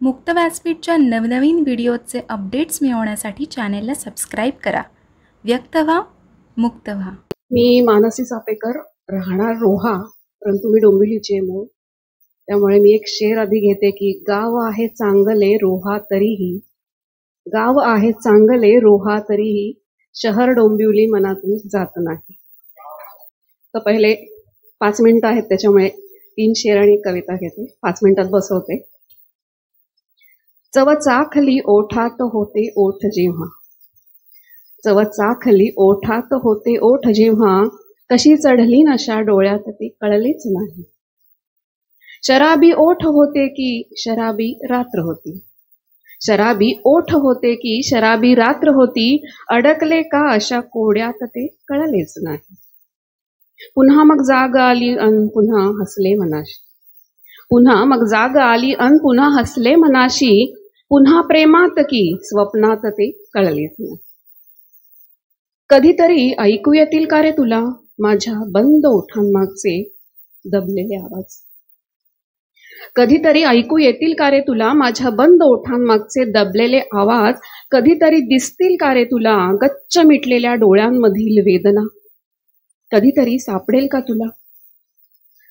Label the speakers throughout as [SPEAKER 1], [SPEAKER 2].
[SPEAKER 1] मुक्त व्यासपीठच्या नवनवीन व्हिडिओचे अपडेट्स मिळवण्यासाठी चॅनेलला सबस्क्राईब करा. व्यक्त व्हा, मुक्त व्हा.
[SPEAKER 2] मी मानसी चापेकर, राहणार रोहा, परंतु मी डोंबिवलीची आहे मूळ. त्यामुळे मी एक शेर आधी घेते की गाव आहे चांगले रोहा तरीही, गाव आहे चांगले रोहा तरीही, शहर डोंबिवली मनातून जात नाही. तर पहिले 5 मिनिटं आहेत, त्याच्यामुळे 3 शेर आणि कविता घेते. 5 मिनिटात बसवते. चव चाखली ओठात होते ओठ जेव्हा, चव चाखली ओठात होते ओठ जेव्हा, कशी चढली नशा डोळ्यात ते कळलेच नाही. शराबी ओठ होते की शराबी रात्र होती, शराबी ओठ होते की शराबी रात्र होती, अडकले का अशा कोड्यात ते कळलेच नाही. पुन्हा मग जाग आली अन पुन्हा हसले मनाशी, पुन्हा मग जाग आली अन पुन्हा हसले मनाशी, पुन्हा प्रेमात की स्वप्नात ते कळलेच नाही. कधीतरी ऐकू येतील का रे तुला माझ्या बंद ओठांमागचे दबलेले आवाज, कधीतरी ऐकू येतील का रे तुला माझ्या बंद ओठांमागचे दबलेले आवाज, कधीतरी दिसतील का रे तुला गच्च मिटलेल्या डोळ्यांमधील वेदना, कधीतरी सापडेल का तुला,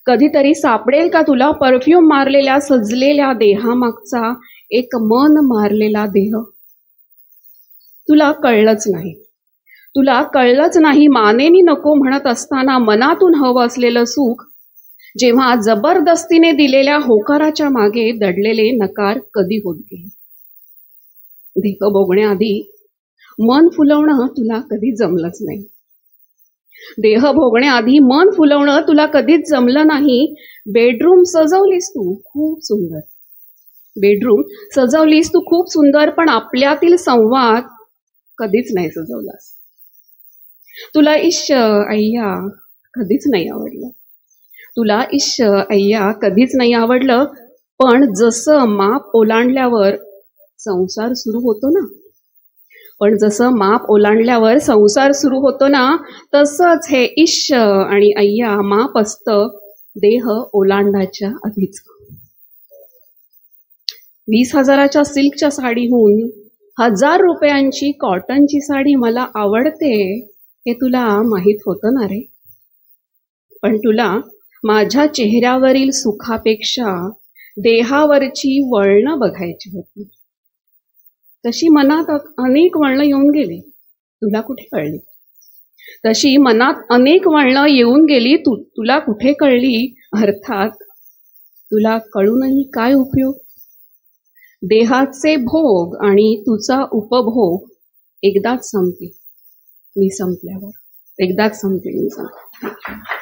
[SPEAKER 2] कधीतरी सापडेल का तुला परफ्यूम मारलेल्या सजलेल्या देहामागचा एक मन मारलेला देह. तुला कळलंच नाही, तुला कळलंच नाही मानेनी नको म्हणत असताना मनातून हवं असलेलं सुख, जेव्हा जबरदस्तीने दिलेल्या होकाराच्या मागे दडलेले नकार कधी होत गेले. देह भोगण्याआधी मन फुलवणं तुला कधी जमलंच नाही, देह भोगण्याआधी मन फुलवणं तुला कधीच जमलं नाही. बेडरूम सजवलीस तू खूप सुंदर, बेडरूम सजवलीस तू खूप सुंदर, पण आपल्यातील संवाद कधीच नाही सजवलास. तुला इश्श अय्या कधीच नाही आवडलं, तुला इश्श अय्या कधीच नाही आवडलं. पण जसं माप ओलांडल्यावर संसार सुरू होतो ना, पण जसं माप ओलांडल्यावर संसार सुरू होतो ना, तसंच हे इश्श आणि अय्या माप असतं देह ओलांडाच्या आधीच. 20,000च्या सिल्कच्या साडीहून 1,000 रुपयांची कॉटनची साडी मला आवडते हे तुला माहित होतं ना रे. पण तुला माझ्या चेहऱ्यावरील सुखापेक्षा देहावरची वळणं बघायची होती. तशी मनात अनेक वळणं येऊन गेली, तुला कुठे कळली, तशी मनात अनेक वळणं येऊन गेली, तुला कुठे कळली. अर्थात तुला कळूनही काय उपयोग. देहाचे भोग आणि तुझा उपभोग एकदाच संपले मी संपल्यावर, एकदाच संपले मी संपल्यावर.